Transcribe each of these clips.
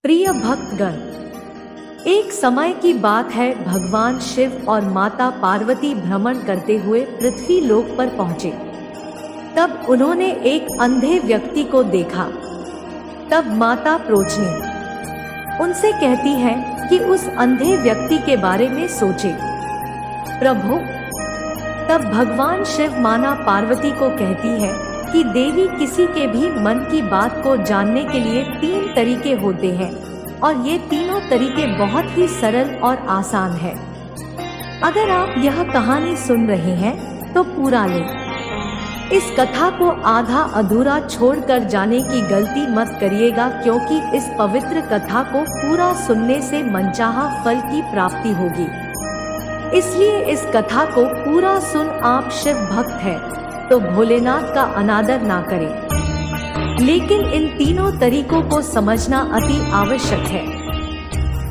प्रिय भक्तगण, एक समय की बात है। भगवान शिव और माता पार्वती भ्रमण करते हुए पृथ्वी लोक पर पहुंचे। तब उन्होंने एक अंधे व्यक्ति को देखा। तब माता प्रोचनी उनसे कहती है कि उस अंधे व्यक्ति के बारे में सोचे। प्रभु, तब भगवान शिव माता पार्वती को कहती है कि देवी, किसी के भी मन की बात को जानने के लिए 3 तरीके होते हैं और ये तीनों तरीके बहुत ही सरल और आसान है। अगर आप यह कहानी सुन रहे हैं तो पूरा लें। इस कथा को आधा अधूरा छोड़कर जाने की गलती मत करिएगा, क्योंकि इस पवित्र कथा को पूरा सुनने से मनचाहा फल की प्राप्ति होगी। इसलिए इस कथा को पूरा सुन। आप शिव भक्त हैं तो भोलेनाथ का अनादर ना करें, लेकिन इन तीनों तरीकों को समझना अति आवश्यक है।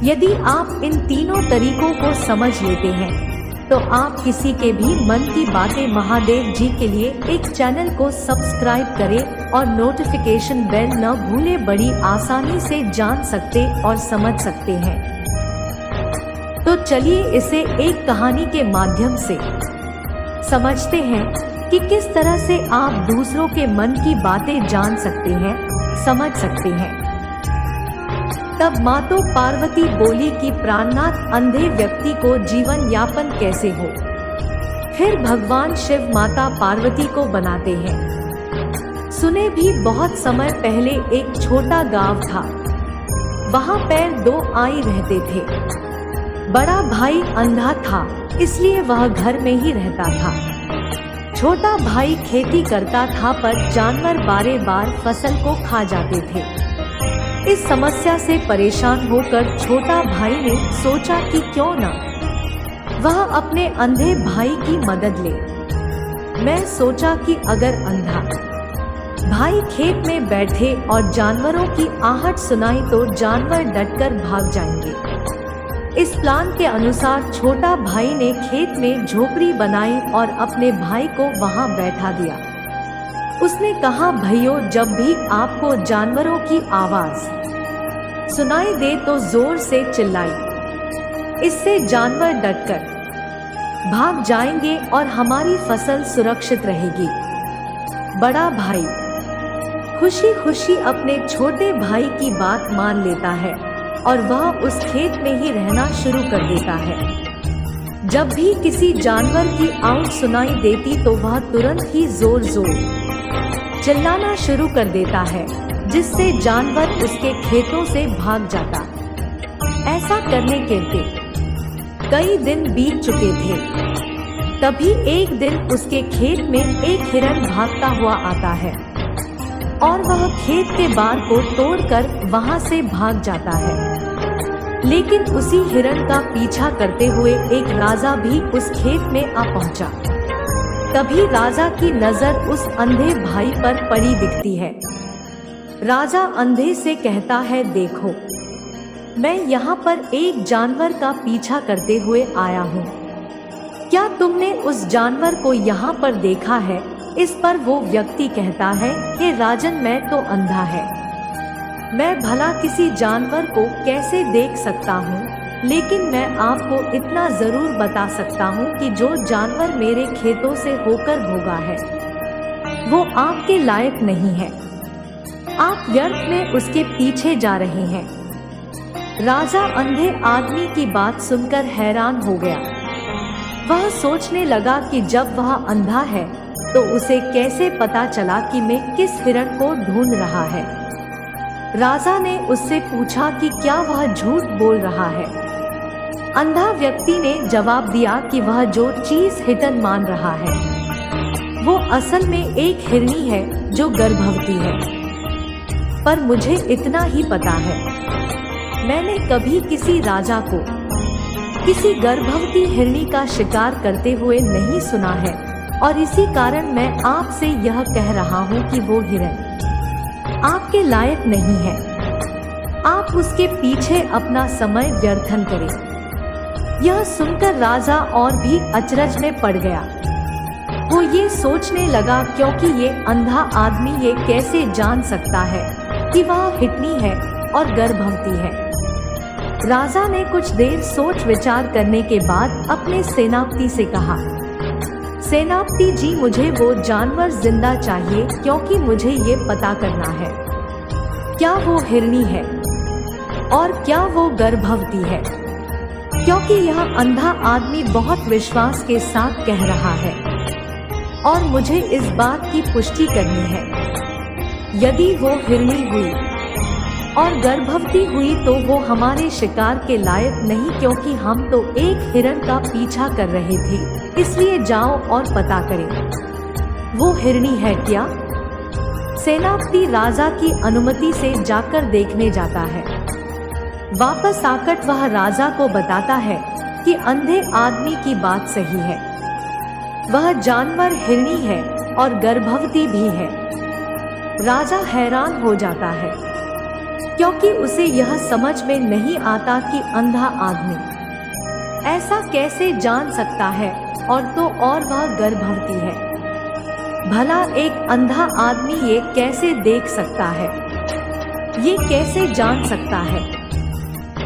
यदि आप इन तीनों तरीकों को समझ लेते हैं तो आप किसी के भी मन की बातें महादेव जी के लिए एक चैनल को सब्सक्राइब करें और नोटिफिकेशन बेल न भूलें। बड़ी आसानी से जान सकते और समझ सकते हैं। तो चलिए इसे एक कहानी के माध्यम से समझते हैं कि किस तरह से आप दूसरों के मन की बातें जान सकते हैं, समझ सकते हैं। तब माता पार्वती बोली कि प्राणनाथ, अंधे व्यक्ति को जीवन यापन कैसे हो। फिर भगवान शिव माता पार्वती को बनाते हैं। सुने भी बहुत समय पहले एक छोटा गांव था। वहां पर 2 आई रहते थे। बड़ा भाई अंधा था, इसलिए वह घर में ही रहता था। छोटा भाई खेती करता था, पर जानवर बारे बार फसल को खा जाते थे। इस समस्या से परेशान होकर छोटा भाई ने सोचा कि क्यों न वह अपने अंधे भाई की मदद ले। मैं सोचा कि अगर अंधा भाई खेत में बैठे और जानवरों की आहट सुनाई तो जानवर डटकर भाग जाएंगे। इस प्लान के अनुसार छोटा भाई ने खेत में झोपड़ी बनाई और अपने भाई को वहां बैठा दिया। उसने कहा, भाइयों, जब भी आपको जानवरों की आवाज सुनाई दे तो जोर से चिल्लाई। इससे जानवर डटकर भाग जाएंगे और हमारी फसल सुरक्षित रहेगी। बड़ा भाई खुशी खुशी अपने छोटे भाई की बात मान लेता है और वह उस खेत में ही रहना शुरू कर देता है। जब भी किसी जानवर की आवाज सुनाई देती तो वह तुरंत ही जोर जोर चिल्लाना शुरू कर देता है, जिससे जानवर उसके खेतों से भाग जाता। ऐसा करने के कई दिन बीत चुके थे। तभी एक दिन उसके खेत में एक हिरण भागता हुआ आता है और वह खेत के बार को तोड़कर वहां से भाग जाता है। लेकिन उसी हिरण का पीछा करते हुए एक राजा भी उस खेत में आ पहुंचा। तभी राजा की नजर उस अंधे भाई पर पड़ी दिखती है। राजा अंधे से कहता है, देखो, मैं यहाँ पर एक जानवर का पीछा करते हुए आया हूँ। क्या तुमने उस जानवर को यहाँ पर देखा है? इस पर वो व्यक्ति कहता है, हे राजन, मैं तो अंधा है। मैं भला किसी जानवर को कैसे देख सकता हूँ, लेकिन मैं आपको इतना जरूर बता सकता हूँ कि जो जानवर मेरे खेतों से होकर भोगा है वो आपके लायक नहीं है। आप व्यर्थ में उसके पीछे जा रहे हैं। राजा अंधे आदमी की बात सुनकर हैरान हो गया। वह सोचने लगा कि जब वह अंधा है तो उसे कैसे पता चला कि मैं किस हिरण को ढूंढ रहा है। राजा ने उससे पूछा कि क्या वह झूठ बोल रहा है। अंधा व्यक्ति ने जवाब दिया कि वह जो चीज हिरन मान रहा है वो असल में एक हिरनी है जो गर्भवती है। पर मुझे इतना ही पता है, मैंने कभी किसी राजा को किसी गर्भवती हिरनी का शिकार करते हुए नहीं सुना है, और इसी कारण मैं आपसे यह कह रहा हूँ कि वो हिरन आपके लायक नहीं है। आप उसके पीछे अपना समय व्यर्थन करें। यह सुनकर राजा और भी अचरज में पड़ गया। वो ये सोचने लगा, क्योंकि ये अंधा आदमी ये कैसे जान सकता है कि वह हिरनी है और गर्भवती है। राजा ने कुछ देर सोच विचार करने के बाद अपने सेनापति से कहा, सेनापति जी, मुझे वो जानवर जिंदा चाहिए, क्योंकि मुझे ये पता करना है क्या वो हिरनी है और क्या वो गर्भवती है, क्योंकि यह अंधा आदमी बहुत विश्वास के साथ कह रहा है और मुझे इस बात की पुष्टि करनी है। यदि वो हिरनी हुई और गर्भवती हुई तो वो हमारे शिकार के लायक नहीं, क्योंकि हम तो एक हिरण का पीछा कर रहे थे। इसलिए जाओ और पता करें वो हिरनी है क्या। सेनापति राजा की अनुमति से जाकर देखने जाता है। वापस आकर वह राजा को बताता है कि अंधे आदमी की बात सही है, वह जानवर हिरनी है और गर्भवती भी है। राजा हैरान हो जाता है, क्योंकि उसे यह समझ में नहीं आता कि अंधा आदमी ऐसा कैसे जान सकता है, और वह गर्भवती है। भला एक अंधा आदमी ये कैसे देख सकता है, ये कैसे जान सकता है,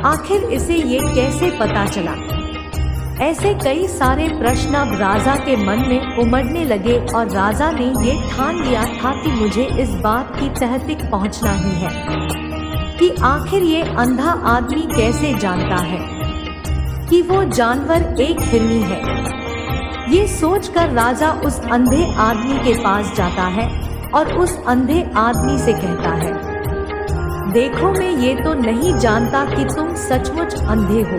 आखिर इसे ये कैसे पता चला। ऐसे कई सारे प्रश्न अब राजा के मन में उमड़ने लगे और राजा ने ये ठान लिया था कि मुझे इस बात की तह तक पहुंचना ही है कि आखिर ये अंधा आदमी कैसे जानता है कि वो जानवर एक हिरनी है। ये सोचकर राजा उस अंधे आदमी के पास जाता है और उस अंधे आदमी से कहता है, देखो, मैं ये तो नहीं जानता कि तुम सचमुच अंधे हो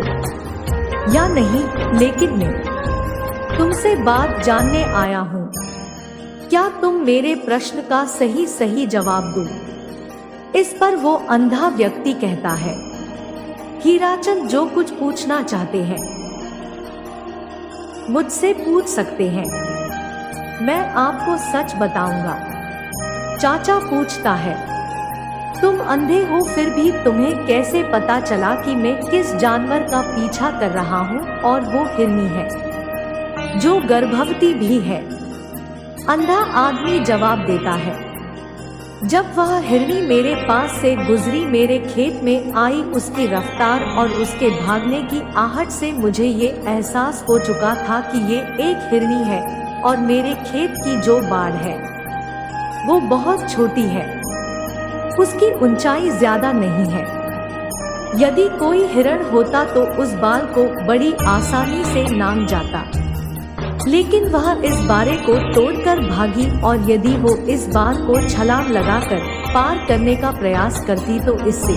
या नहीं, लेकिन मैं तुमसे बात जानने आया हूँ। क्या तुम मेरे प्रश्न का सही सही जवाब दो। इस पर वो अंधा व्यक्ति कहता है, हीराचंद, जो कुछ पूछना चाहते हैं मुझसे पूछ सकते हैं, मैं आपको सच बताऊंगा। चाचा पूछता है, तुम अंधे हो, फिर भी तुम्हें कैसे पता चला कि मैं किस जानवर का पीछा कर रहा हूँ और वो हिरनी है जो गर्भवती भी है। अंधा आदमी जवाब देता है, जब वह हिरनी मेरे पास से गुजरी, मेरे खेत में आई, उसकी रफ्तार और उसके भागने की आहट से मुझे ये एहसास हो चुका था कि ये एक हिरनी है और मेरे खेत की जो बाड़ है वो बहुत छोटी है, उसकी ऊंचाई ज्यादा नहीं है। यदि कोई हिरण होता तो उस बाल को बड़ी आसानी से लांघ जाता, लेकिन वह इस बारे को तोड़कर भागी, और यदि वो इस बार को छलांग लगाकर पार करने का प्रयास करती तो इससे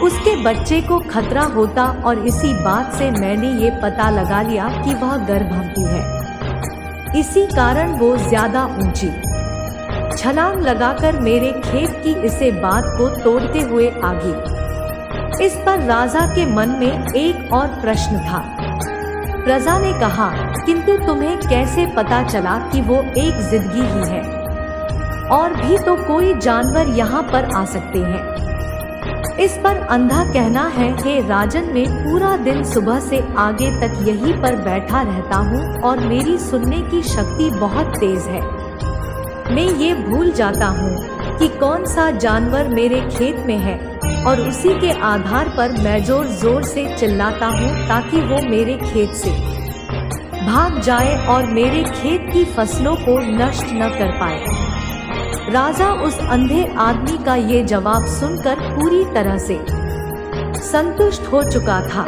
उसके बच्चे को खतरा होता, और इसी बात से मैंने ये पता लगा लिया कि वह गर्भवती है। इसी कारण वो ज्यादा ऊंची छलांग लगाकर मेरे खेत की इसे बात को तोड़ते हुए आगी। इस पर राजा के मन में एक और प्रश्न था। प्रजा ने कहा, किंतु तुम्हें कैसे पता चला कि वो एक जिंदगी ही है, और भी तो कोई जानवर यहाँ पर आ सकते हैं। इस पर अंधा कहना है, हे राजन, मैं पूरा दिन सुबह से आगे तक यहीं पर बैठा रहता हूँ और मेरी सुनने की शक्ति बहुत तेज है। मैं ये भूल जाता हूँ कि कौन सा जानवर मेरे खेत में है, और उसी के आधार पर मैं जोर जोर से चिल्लाता हूँ ताकि वो मेरे खेत से भाग जाए और मेरे खेत की फसलों को नष्ट न कर पाए। राजा उस अंधे आदमी का ये जवाब सुनकर पूरी तरह से संतुष्ट हो चुका था।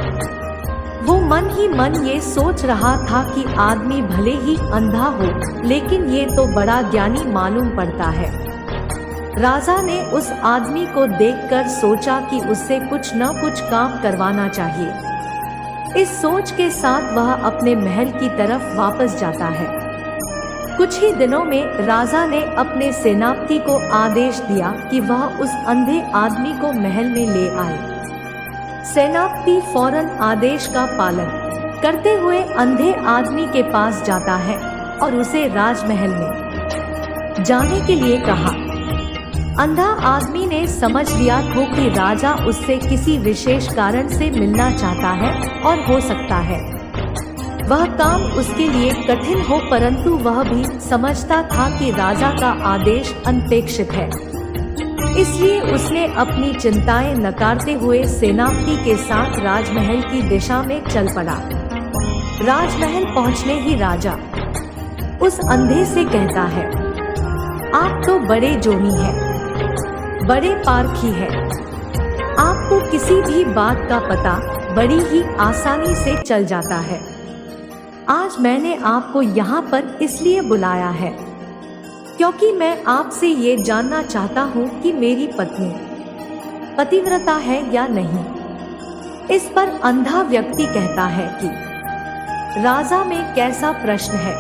वो मन ही मन ये सोच रहा था कि आदमी भले ही अंधा हो, लेकिन ये तो बड़ा ज्ञानी मालूम पड़ता है। राजा ने उस आदमी को देखकर सोचा कि उससे कुछ न कुछ काम करवाना चाहिए। इस सोच के साथ वह अपने महल की तरफ वापस जाता है। कुछ ही दिनों में राजा ने अपने सेनापति को आदेश दिया कि वह उस अंधे आदमी को महल में ले आए। सेनापति फौरन आदेश का पालन करते हुए अंधे आदमी के पास जाता है और उसे राजमहल में जाने के लिए कहा। अंधा आदमी ने समझ लिया था कि राजा उससे किसी विशेष कारण से मिलना चाहता है, और हो सकता है वह काम उसके लिए कठिन हो, परंतु वह भी समझता था कि राजा का आदेश अनपेक्षित है। इसलिए उसने अपनी चिंताएं नकारते हुए सेनापति के साथ राजमहल की दिशा में चल पड़ा। राजमहल पहुंचने ही राजा उस अंधे से कहता है, आप तो बड़े जोनी हैं, बड़े पारखी हैं। आपको किसी भी बात का पता बड़ी ही आसानी से चल जाता है। आज मैंने आपको यहाँ पर इसलिए बुलाया है क्योंकि मैं आपसे ये जानना चाहता हूँ कि मेरी पत्नी पतिव्रता है या नहीं। इस पर अंधा व्यक्ति कहता है कि राजा में कैसा प्रश्न है।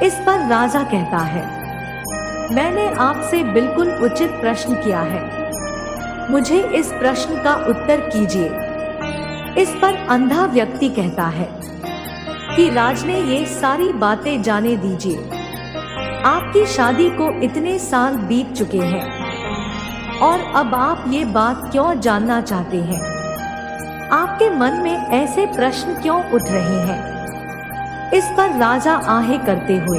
इस पर राजा कहता है, मैंने आपसे बिल्कुल उचित प्रश्न किया है, मुझे इस प्रश्न का उत्तर कीजिए। इस पर अंधा व्यक्ति कहता है कि राज ने ये सारी बातें जाने दीजिए। आपकी शादी को इतने साल बीत चुके हैं और अब आप ये बात क्यों जानना चाहते हैं? आपके मन में ऐसे प्रश्न क्यों उठ रहे हैं? इस पर राजा आहें करते हुए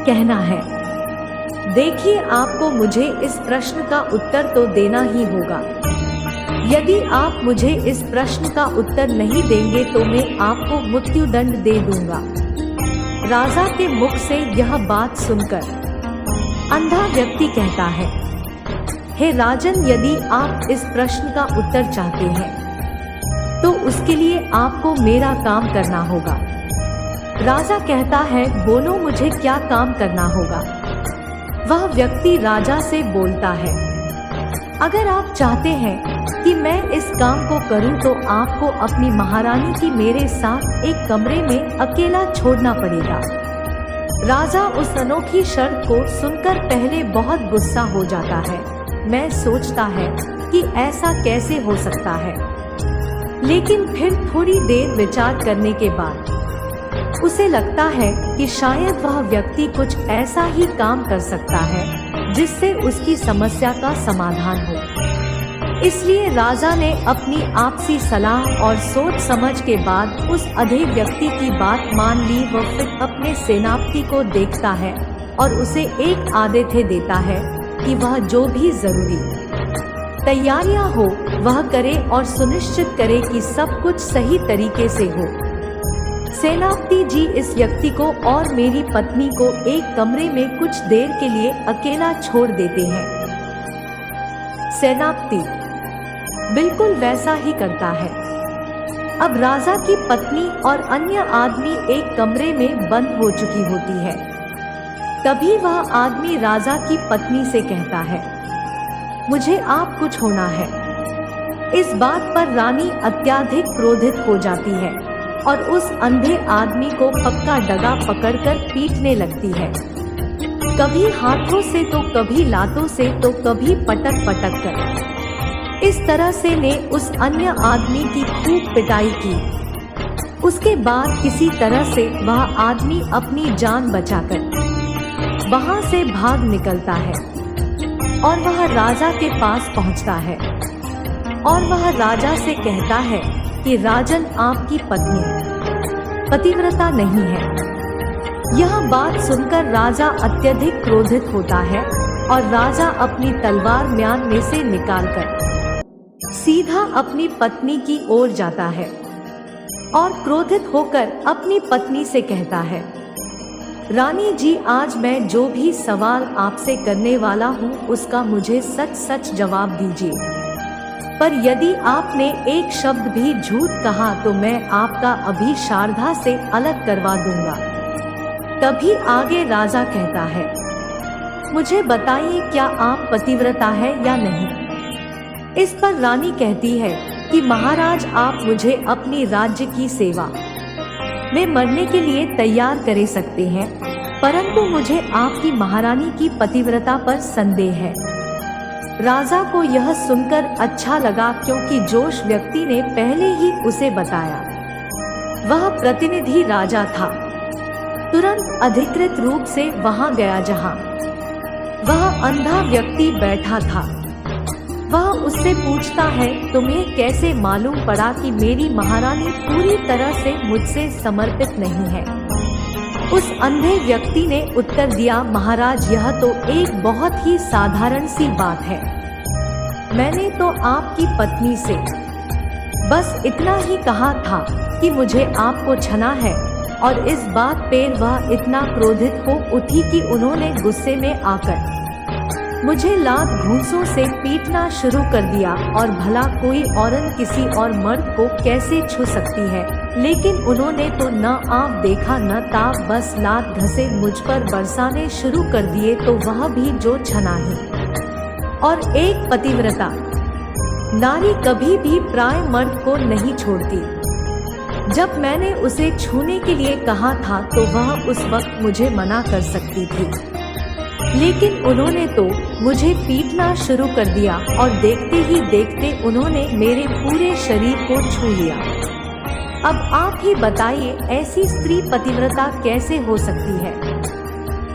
कहना है, देखिए, आपको मुझे इस प्रश्न का उत्तर तो देना ही होगा। यदि आप मुझे इस प्रश्न का उत्तर नहीं देंगे तो मैं आपको मृत्युदंड दे दूंगा। राजा के मुख से यह बात सुनकर अंधा व्यक्ति कहता है, हे राजन, यदि आप इस प्रश्न का उत्तर चाहते हैं तो उसके लिए आपको मेरा काम करना होगा। राजा कहता है, बोलो, मुझे क्या काम करना होगा? वह व्यक्ति राजा से बोलता है, अगर आप चाहते हैं कि मैं इस काम को करूं तो आपको अपनी महारानी की मेरे साथ एक कमरे में अकेला छोड़ना पड़ेगा। राजा उस अनोखी शर्त को सुनकर पहले बहुत गुस्सा हो जाता है। मैं सोचता है कि ऐसा कैसे हो सकता है, लेकिन फिर थोड़ी देर विचार करने के बाद उसे लगता है कि शायद वह व्यक्ति कुछ ऐसा ही काम कर सकता है जिससे उसकी समस्या का समाधान हो। इसलिए राजा ने अपनी आपसी सलाह और सोच समझ के बाद उस अधे व्यक्ति की बात मान ली। वह फिर अपने सेनापति को देखता है और उसे एक आदेश देता है कि वह जो भी जरूरी तैयारियां हो वह करे और सुनिश्चित करे कि सब कुछ सही तरीके से हो। सेनापति जी इस व्यक्ति को और मेरी पत्नी को एक कमरे में कुछ देर के लिए अकेला छोड़ देते हैं। सेनापति बिल्कुल वैसा ही करता है। अब राजा की पत्नी और अन्य आदमी एक कमरे में बंद हो चुकी होती है। तभी वह आदमी राजा की पत्नी से कहता है, मुझे आप कुछ होना है। इस बात पर रानी अत्यधिक क्रोधित हो जाती है और उस अंधे आदमी को पक्का डगा पकड़कर पीटने लगती है, कभी हाथों से तो कभी लातों से तो कभी पटक पटक कर। इस तरह से ने उस अन्य आदमी की खूब पिटाई की। उसके बाद किसी तरह से वह आदमी अपनी जान बचाकर वहां से भाग निकलता है और वह राजा के पास पहुंचता है और वह राजा से कहता है कि राजन, आपकी पत्नी पतिव्रता नहीं है। यह बात सुनकर राजा अत्यधिक क्रोधित होता है और राजा अपनी तलवार म्यान में से निकालकर सीधा अपनी पत्नी की ओर जाता है और क्रोधित होकर अपनी पत्नी से कहता है, रानी जी, आज मैं जो भी सवाल आपसे करने वाला हूँ उसका मुझे सच सच जवाब दीजिए, पर यदि आपने एक शब्द भी झूठ कहा तो मैं आपका अभी शारदा से अलग करवा दूंगा। तभी आगे राजा कहता है, मुझे बताइए, क्या आप पतिव्रता है या नहीं? इस पर रानी कहती है कि महाराज, आप मुझे अपनी राज्य की सेवा में मरने के लिए तैयार करे सकते हैं, परंतु मुझे आपकी महारानी की पतिव्रता पर संदेह है। राजा को यह सुनकर अच्छा लगा क्योंकि जोश व्यक्ति ने पहले ही उसे बताया। वह प्रतिनिधि राजा था। तुरंत अधिकृत रूप से वहां गया जहां वह अंधा व्यक्ति बैठा था। वह उससे पूछता है, तुम्हें कैसे मालूम पड़ा कि मेरी महारानी पूरी तरह से मुझसे समर्पित नहीं है? उस अंधे व्यक्ति ने उत्तर दिया, महाराज यह तो एक बहुत ही साधारण सी बात है। मैंने तो आपकी पत्नी से बस इतना ही कहा था कि मुझे आपको छना है, और इस बात पर वह इतना क्रोधित हो उठी कि उन्होंने गुस्से में आकर मुझे लात घूंसों से पीटना शुरू कर दिया। और भला कोई औरत किसी और मर्द को कैसे छू सकती है, लेकिन उन्होंने तो न आँख देखा न ताप, बस लात घसे मुझ पर बरसाने शुरू कर दिए, तो वह भी जो छना ही। और एक पतिव्रता नारी कभी भी प्राय मर्द को नहीं छोड़ती। जब मैंने उसे छूने के लिए कहा था तो वह उस वक्त मुझे मना कर सकती थी, लेकिन उन्होंने तो मुझे पीटना शुरू कर दिया, और देखते ही देखते उन्होंने मेरे पूरे शरीर को छू लिया। अब आप ही बताइए, ऐसी स्त्री पतिव्रता कैसे हो सकती है?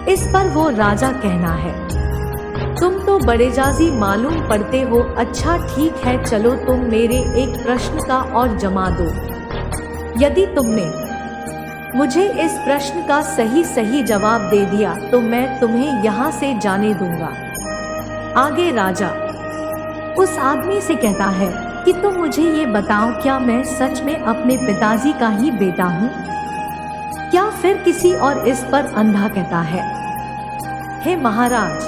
इस पर वो राजा कहना है, तुम तो बड़ेजाजी मालूम पड़ते हो। अच्छा ठीक है, चलो तुम मेरे एक प्रश्न का और जमा दो। यदि तुमने मुझे इस प्रश्न का सही जवाब दे दिया तो मैं तुम्हें यहाँ से जाने दूंगा। आगे राजा उस आदमी से कहता है कि तुम मुझे ये बताओ, क्या मैं सच में अपने पिताजी का ही बेटा हूँ, क्या फिर किसी और? इस पर अंधा कहता है, हे महाराज,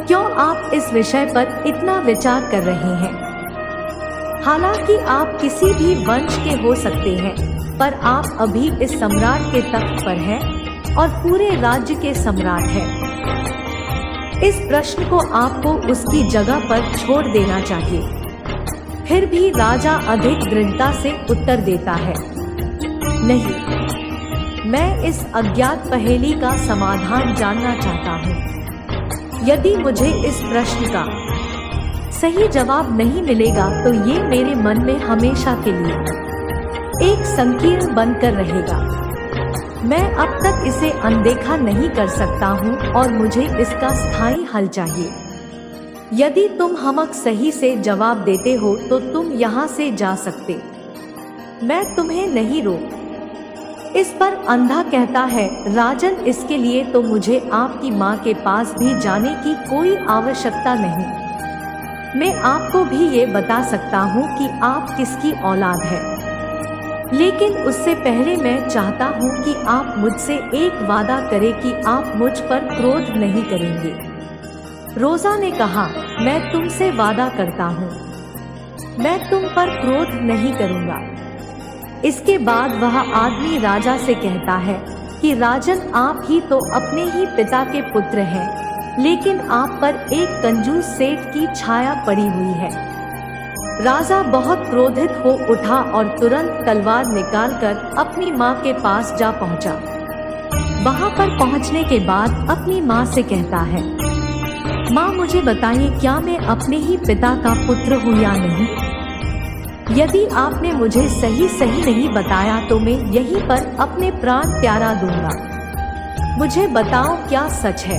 क्यों आप इस विषय पर इतना विचार कर रहे हैं? हालांकि आप किसी भी वंश के हो सकते हैं, पर आप अभी इस सम्राट के तख्त पर हैं और पूरे राज्य के सम्राट हैं। इस प्रश्न को आपको उसकी जगह पर छोड़ देना चाहिए। फिर भी राजा अधिक दृढ़ता से उत्तर देता है, नहीं, मैं इस अज्ञात पहेली का समाधान जानना चाहता हूँ। यदि मुझे इस प्रश्न का सही जवाब नहीं मिलेगा तो ये मेरे मन में हमेशा के लिए एक संकीर्ण बनकर रहेगा। मैं अब तक इसे अनदेखा नहीं कर सकता हूँ और मुझे इसका स्थायी हल चाहिए। यदि तुम हमक सही से जवाब देते हो तो तुम यहाँ से जा सकते, मैं तुम्हें नहीं रोक। इस पर अंधा कहता है, राजन, इसके लिए तो मुझे आपकी माँ के पास भी जाने की कोई आवश्यकता नहीं। मैं आपको भी ये बता सकता हूँ कि आप किसकी औलाद है, लेकिन उससे पहले मैं चाहता हूँ कि आप मुझसे एक वादा करें कि आप मुझ पर क्रोध नहीं करेंगे। रोजा ने कहा, मैं तुमसे वादा करता हूँ, मैं तुम पर क्रोध नहीं करूँगा। इसके बाद वह आदमी राजा से कहता है कि राजन, आप ही तो अपने ही पिता के पुत्र हैं, लेकिन आप पर एक कंजूस सेठ की छाया पड़ी हुई है। राजा बहुत क्रोधित हो उठा और तुरंत तलवार निकालकर अपनी माँ के पास जा पहुँचा। वहाँ पर पहुँचने के बाद अपनी माँ से कहता है, माँ, मुझे बताइए, क्या मैं अपने ही पिता का पुत्र हूँ या नहीं? यदि आपने मुझे सही नहीं बताया तो मैं यहीं पर अपने प्राण त्यागा दूंगा। मुझे बताओ, क्या सच है?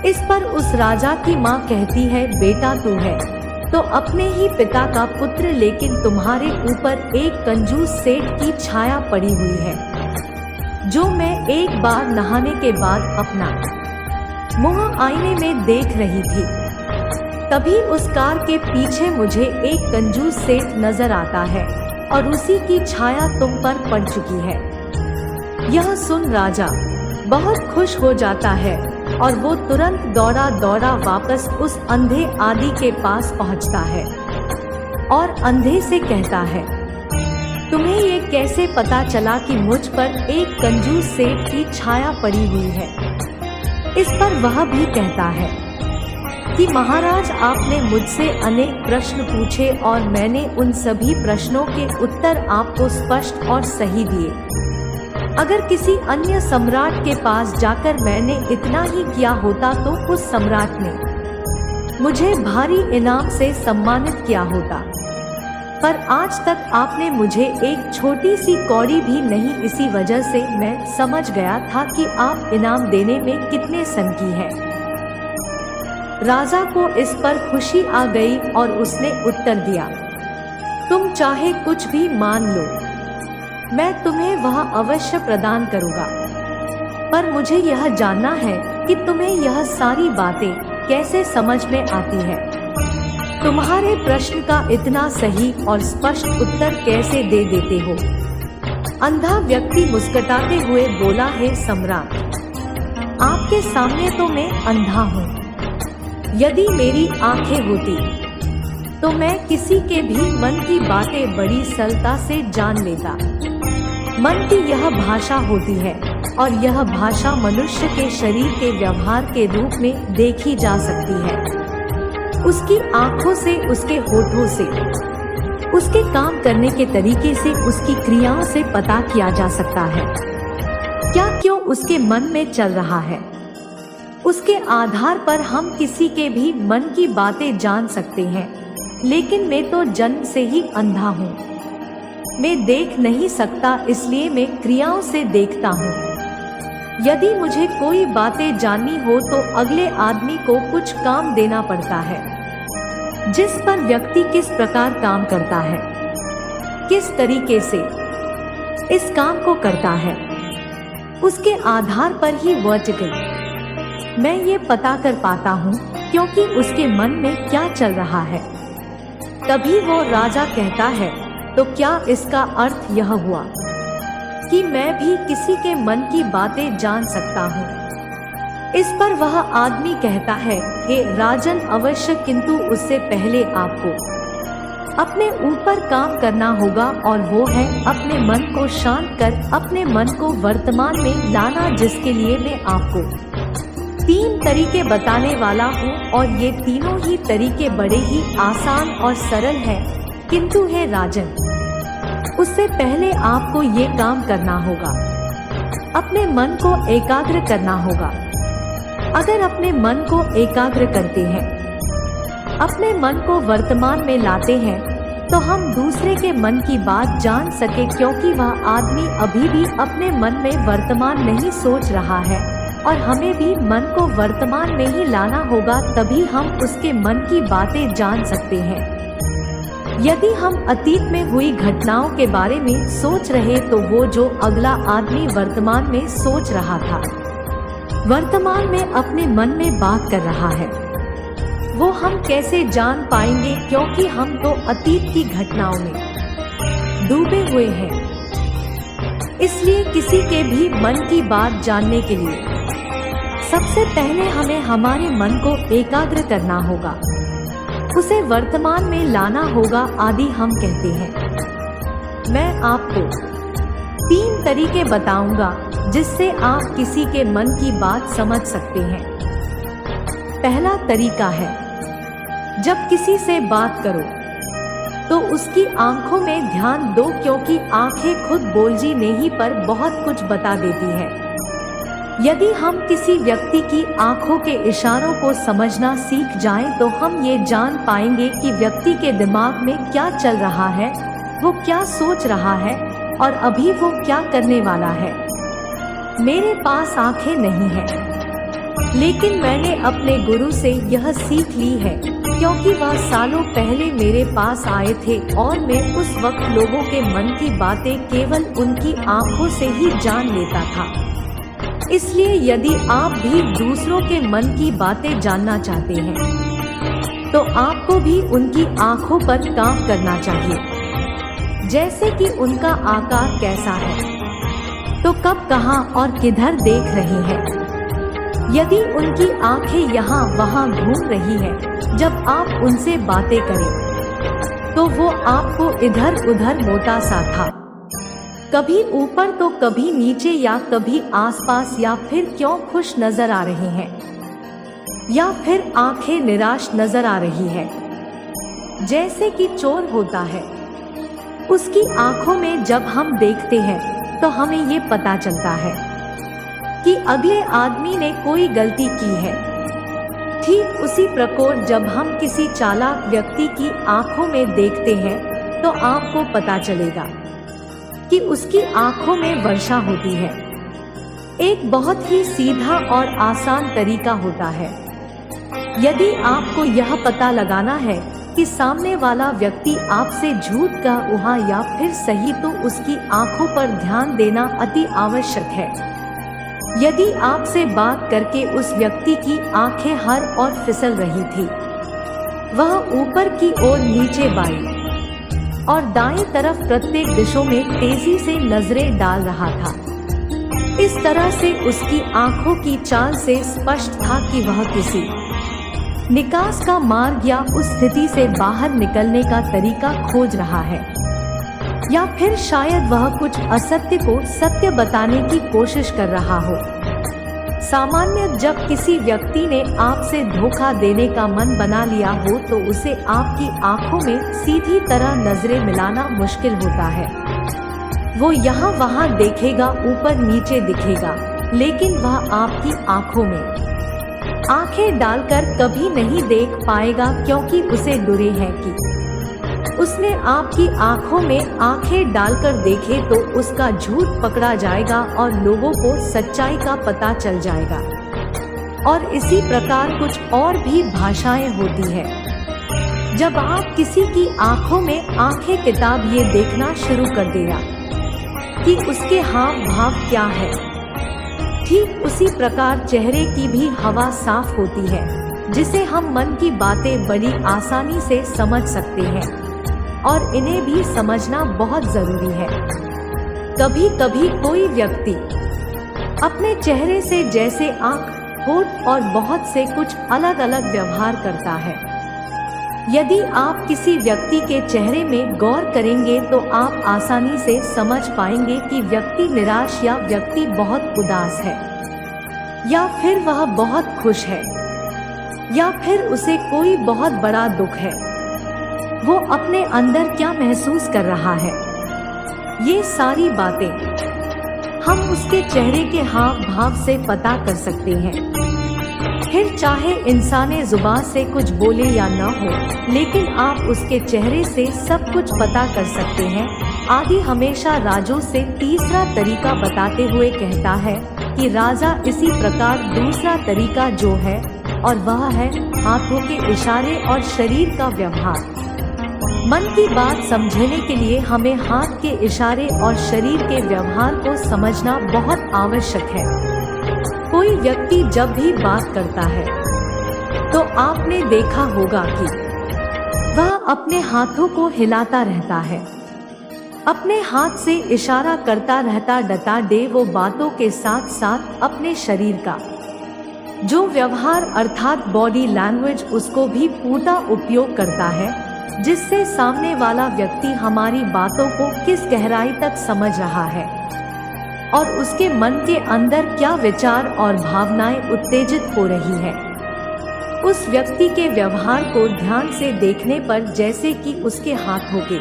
इस पर उस राजा की माँ कहती है, बेटा, तू है तो अपने ही पिता का पुत्र, लेकिन तुम्हारे ऊपर एक कंजूस सेठ की छाया पड़ी हुई है, जो मैं एक बार नहाने के बाद अपना मुंह आईने में देख रही थी। तभी उस कार के पीछे मुझे एक कंजूस सेठ नजर आता है और उसी की छाया तुम पर पड़ चुकी है। यह सुन राजा बहुत खुश हो जाता है और वो तुरंत दौड़ा वापस उस अंधे आदि के पास पहुंचता है और अंधे से कहता है, तुम्हें ये कैसे पता चला कि मुझ पर एक कंजूस सेठ की छाया पड़ी हुई है? इस पर वह भी कहता है कि महाराज, आपने मुझसे अनेक प्रश्न पूछे और मैंने उन सभी प्रश्नों के उत्तर आपको स्पष्ट और सही दिए। अगर किसी अन्य सम्राट के पास जाकर मैंने इतना ही किया होता तो उस सम्राट ने मुझे भारी इनाम से सम्मानित किया होता, पर आज तक आपने मुझे एक छोटी सी कौड़ी भी नहीं। इसी वजह से मैं समझ गया था कि आप इनाम देने में कितने सनकी हैं। राजा को इस पर खुशी आ गई और उसने उत्तर दिया, तुम चाहे कुछ भी मान लो, मैं तुम्हें वह अवश्य प्रदान करूंगा। पर मुझे यह जानना है कि तुम्हें यह सारी बातें कैसे समझ में आती है। तुम्हारे प्रश्न का इतना सही और स्पष्ट उत्तर कैसे दे देते हो? अंधा व्यक्ति मुस्कुराते हुए बोला, हे सम्राट, आपके सामने तो मैं अंधा हूँ। यदि मेरी आंखें होती तो मैं किसी के भी मन की बातें बड़ी सरलता से जान लेता। मन की यह भाषा होती है और यह भाषा मनुष्य के शरीर के व्यवहार के रूप में देखी जा सकती है। उसकी आंखों से, उसके होठों से, उसके काम करने के तरीके से, उसकी क्रियाओं से पता किया जा सकता है क्या क्यों उसके मन में चल रहा है। उसके आधार पर हम किसी के भी मन की बातें जान सकते हैं। लेकिन मैं तो जन्म से ही अंधा हूँ। मैं देख नहीं सकता, इसलिए मैं क्रियाओं से देखता हूँ। यदि मुझे कोई बातें जाननी हो तो अगले आदमी को कुछ काम देना पड़ता है, जिस पर व्यक्ति किस प्रकार काम करता है, किस तरीके से इस काम को करता है, उसके आधार पर ही वर्टिकल मैं ये पता कर पाता हूँ क्योंकि उसके मन में क्या चल रहा है। तभी वो राजा कहता है, तो क्या इसका अर्थ यह हुआ कि मैं भी किसी के मन की बातें जान सकता हूँ? इस पर वह आदमी कहता है, हे राजन, अवश्य, किंतु उससे पहले आपको अपने ऊपर काम करना होगा, और वो है अपने मन को शांत कर अपने मन को वर्तमान में लाना, जिसके लिए मैं आपको 3 तरीके बताने वाला हूँ। और ये तीनों ही तरीके बड़े ही आसान और सरल हैं। किंतु हे राजन, उससे पहले आपको ये काम करना होगा, अपने मन को एकाग्र करना होगा। अगर अपने मन को एकाग्र करते हैं, अपने मन को वर्तमान में लाते हैं, तो हम दूसरे के मन की बात जान सके, क्योंकि वह आदमी अभी भी अपने मन में वर्तमान नहीं सोच रहा है, और हमें भी मन को वर्तमान में ही लाना होगा, तभी हम उसके मन की बातें जान सकते हैं। यदि हम अतीत में हुई घटनाओं के बारे में सोच रहे तो वो जो अगला आदमी वर्तमान में सोच रहा था, वर्तमान में अपने मन में बात कर रहा है, वो हम कैसे जान पाएंगे? क्योंकि हम तो अतीत की घटनाओं में डूबे हुए हैं। इसलिए किसी के भी मन की बात जानने के लिए सबसे पहले हमें हमारे मन को एकाग्र करना होगा, उसे वर्तमान में लाना होगा। आदि हम कहते हैं। मैं आपको 3 तरीके बताऊंगा जिससे आप किसी के मन की बात समझ सकते हैं। पहला तरीका है, जब किसी से बात करो तो उसकी आंखों में ध्यान दो, क्योंकि आंखें खुद बोलजी नहीं पर बहुत कुछ बता देती है। यदि हम किसी व्यक्ति की आंखों के इशारों को समझना सीख जाएं, तो हम ये जान पाएंगे कि व्यक्ति के दिमाग में क्या चल रहा है, वो क्या सोच रहा है और अभी वो क्या करने वाला है। मेरे पास आंखें नहीं हैं, लेकिन मैंने अपने गुरु से यह सीख ली है, क्योंकि वह सालों पहले मेरे पास आए थे और मैं उस वक्त लोगों के मन की बातें केवल उनकी आंखों से ही जान लेता था। इसलिए यदि आप भी दूसरों के मन की बातें जानना चाहते हैं, तो आपको भी उनकी आंखों पर काम करना चाहिए। जैसे कि उनका आकार कैसा है, तो कब, कहां और किधर देख रही है। यदि उनकी आंखें यहाँ वहाँ घूम रही है जब आप उनसे बातें करें, तो वो आपको इधर उधर मोटा सा था, कभी ऊपर तो कभी नीचे, या कभी आसपास, या फिर क्यों खुश नजर आ रहे हैं, या फिर आंखें निराश नजर आ रही है। जैसे कि चोर होता है, उसकी आंखों में जब हम देखते हैं तो हमें ये पता चलता है कि अगले आदमी ने कोई गलती की है। ठीक उसी प्रकार जब हम किसी चालाक व्यक्ति की आंखों में देखते हैं, तो आपको पता चलेगा कि उसकी आंखों में वर्षा होती है। एक बहुत ही सीधा और आसान तरीका होता है। यदि आपको यह पता लगाना है कि सामने वाला व्यक्ति आपसे झूठ कह रहा या फिर सही, तो उसकी आंखों पर ध्यान देना अति आवश्यक है। यदि आपसे बात करके उस व्यक्ति की आंखें हर और फिसल रही थी, वह ऊपर की ओर, नीचे, बाईं और दाएं तरफ प्रत्येक दिशों में तेजी से नजरें डाल रहा था। इस तरह से उसकी आंखों की चाल से स्पष्ट था कि वह किसी निकास का मार्ग या उस स्थिति से बाहर निकलने का तरीका खोज रहा है, या फिर शायद वह कुछ असत्य को सत्य बताने की कोशिश कर रहा हो। सामान्य जब किसी व्यक्ति ने आपसे धोखा देने का मन बना लिया हो तो उसे आपकी आंखों में सीधी तरह नजरें मिलाना मुश्किल होता है। वो यहाँ वहाँ देखेगा, ऊपर नीचे दिखेगा, लेकिन वह आपकी आंखों में आंखें डालकर कभी नहीं देख पाएगा, क्योंकि उसे डरे है कि उसने आपकी आंखों में आंखें डालकर देखे तो उसका झूठ पकड़ा जाएगा और लोगों को सच्चाई का पता चल जाएगा। और इसी प्रकार कुछ और भी भाषाएं होती है। जब आप किसी की आंखों में आंखें किताब ये देखना शुरू कर देगा कि उसके हाव भाव क्या है, ठीक उसी प्रकार चेहरे की भी हवा साफ होती है, जिसे हम मन की बातें बड़ी आसानी से समझ सकते हैं, और इन्हें भी समझना बहुत जरूरी है। कभी कभी कोई व्यक्ति अपने चेहरे से जैसे आंख, होठ और बहुत से कुछ अलग अलग व्यवहार करता है। यदि आप किसी व्यक्ति के चेहरे में गौर करेंगे तो आप आसानी से समझ पाएंगे कि व्यक्ति निराश या व्यक्ति बहुत उदास है, या फिर वह बहुत खुश है, या फिर उसे कोई बहुत बड़ा दुख है। वो अपने अंदर क्या महसूस कर रहा है, ये सारी बातें हम उसके चेहरे के हाव भाव से पता कर सकते हैं। फिर चाहे इंसाने जुबान से कुछ बोले या न हो, लेकिन आप उसके चेहरे से सब कुछ पता कर सकते हैं। आदि हमेशा राजों से तीसरा तरीका बताते हुए कहता है कि राजा इसी प्रकार दूसरा तरीका जो है, और वह है हाथों के इशारे और शरीर का व्यवहार। मन की बात समझने के लिए हमें हाथ के इशारे और शरीर के व्यवहार को समझना बहुत आवश्यक है। कोई व्यक्ति जब भी बात करता है तो आपने देखा होगा कि वह अपने हाथों को हिलाता रहता है, अपने हाथ से इशारा करता रहता डटा डे वो बातों के साथ साथ अपने शरीर का जो व्यवहार अर्थात बॉडी लैंग्वेज उसको भी पूरा उपयोग करता है, जिससे सामने वाला व्यक्ति हमारी बातों को किस गहराई तक समझ रहा है और उसके मन के अंदर क्या विचार और भावनाएं उत्तेजित हो रही है। उस व्यक्ति के व्यवहार को ध्यान से देखने पर जैसे कि उसके हाथों के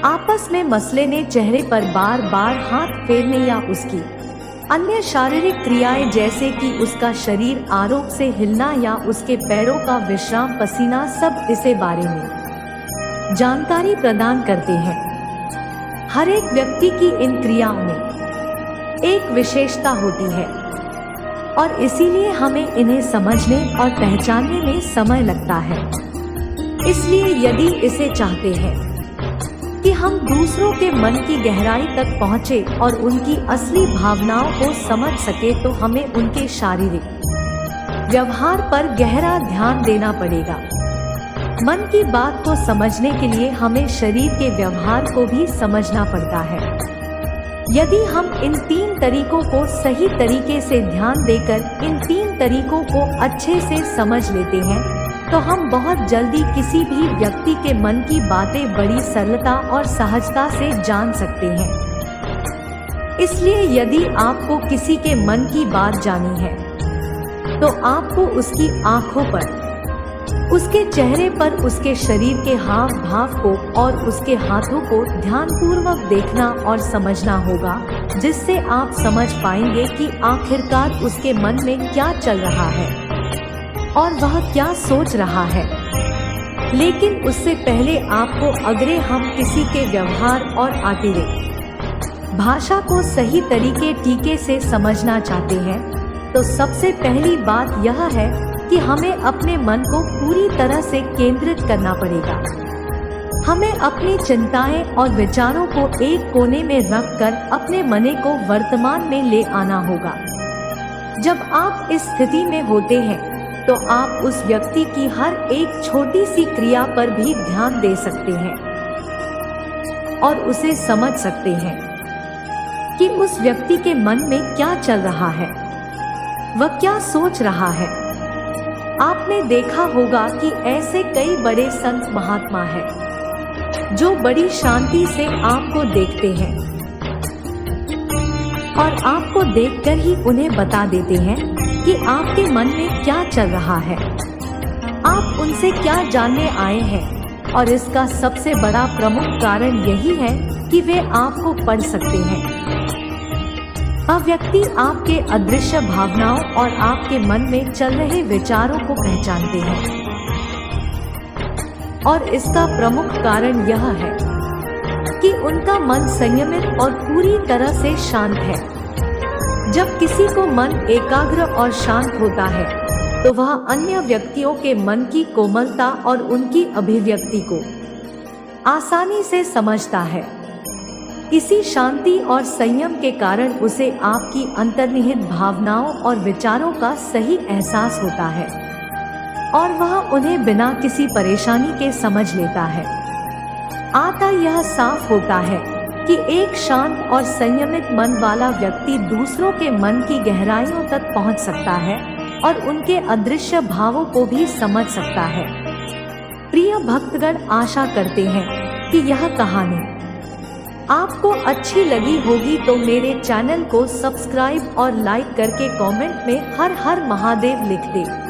आपस में मसलने, चेहरे पर बार बार हाथ फेरने या उसकी अन्य शारीरिक क्रियाएं जैसे कि उसका शरीर आरोप से हिलना या उसके पैरों का विश्राम पसीना, सब इसे बारे में जानकारी प्रदान करते हैं। हर एक व्यक्ति की इन क्रियाओं में एक विशेषता होती है और इसीलिए हमें इन्हें समझने और पहचानने में समय लगता है। इसलिए यदि इसे चाहते हैं कि हम दूसरों के मन की गहराई तक पहुँचे और उनकी असली भावनाओं को समझ सके तो हमें उनके शारीरिक व्यवहार पर गहरा ध्यान देना पड़ेगा। मन की बात को समझने के लिए हमें शरीर के व्यवहार को भी समझना पड़ता है। यदि हम इन तीन तरीकों को सही तरीके से ध्यान देकर इन तीन तरीकों को अच्छे से समझ लेते हैं तो हम बहुत जल्दी किसी भी व्यक्ति के मन की बातें बड़ी सरलता और सहजता से जान सकते हैं। इसलिए यदि आपको किसी के मन की बात जानी है तो आपको उसकी आंखों पर, उसके चेहरे पर, उसके शरीर के हाव भाव को और उसके हाथों को ध्यानपूर्वक देखना और समझना होगा, जिससे आप समझ पाएंगे कि आखिरकार उसके मन में क्या चल रहा है और वह क्या सोच रहा है। लेकिन उससे पहले आपको अगर हम किसी के व्यवहार और अतिरिक्त भाषा को सही तरीके से समझना चाहते हैं तो सबसे पहली बात यह है कि हमें अपने मन को पूरी तरह से केंद्रित करना पड़ेगा। हमें अपनी चिंताएं और विचारों को एक कोने में रखकर अपने मन को वर्तमान में ले आना होगा। जब आप इस स्थिति में होते हैं तो आप उस व्यक्ति की हर एक छोटी सी क्रिया पर भी ध्यान दे सकते हैं और उसे समझ सकते हैं कि उस व्यक्ति के मन में क्या चल रहा है, वह क्या सोच रहा है। आपने देखा होगा कि ऐसे कई बड़े संत महात्मा हैं जो बड़ी शांति से आपको देखते हैं और आपको देखकर ही उन्हें बता देते हैं कि आपके मन में क्या चल रहा है, आप उनसे क्या जानने आए हैं। और इसका सबसे बड़ा प्रमुख कारण यही है कि वे आपको पढ़ सकते हैं। वह व्यक्ति आपके अदृश्य भावनाओं और आपके मन में चल रहे विचारों को पहचानते हैं। और इसका प्रमुख कारण यह है कि उनका मन संयमित और पूरी तरह से शांत है। जब किसी को मन एकाग्र और शांत होता है तो वह अन्य व्यक्तियों के मन की कोमलता और उनकी अभिव्यक्ति को आसानी से समझता है। इसी शांति और संयम के कारण उसे आपकी अंतर्निहित भावनाओं और विचारों का सही एहसास होता है और वह उन्हें बिना किसी परेशानी के समझ लेता है। आता यह साफ होता है कि एक शांत और संयमित मन वाला व्यक्ति दूसरों के मन की गहराइयों तक पहुंच सकता है और उनके अदृश्य भावों को भी समझ सकता है। प्रिय भक्तगण, आशा करते हैं कि यह कहानी आपको अच्छी लगी होगी, तो मेरे चैनल को सब्सक्राइब और लाइक करके कमेंट में हर हर महादेव लिख दें।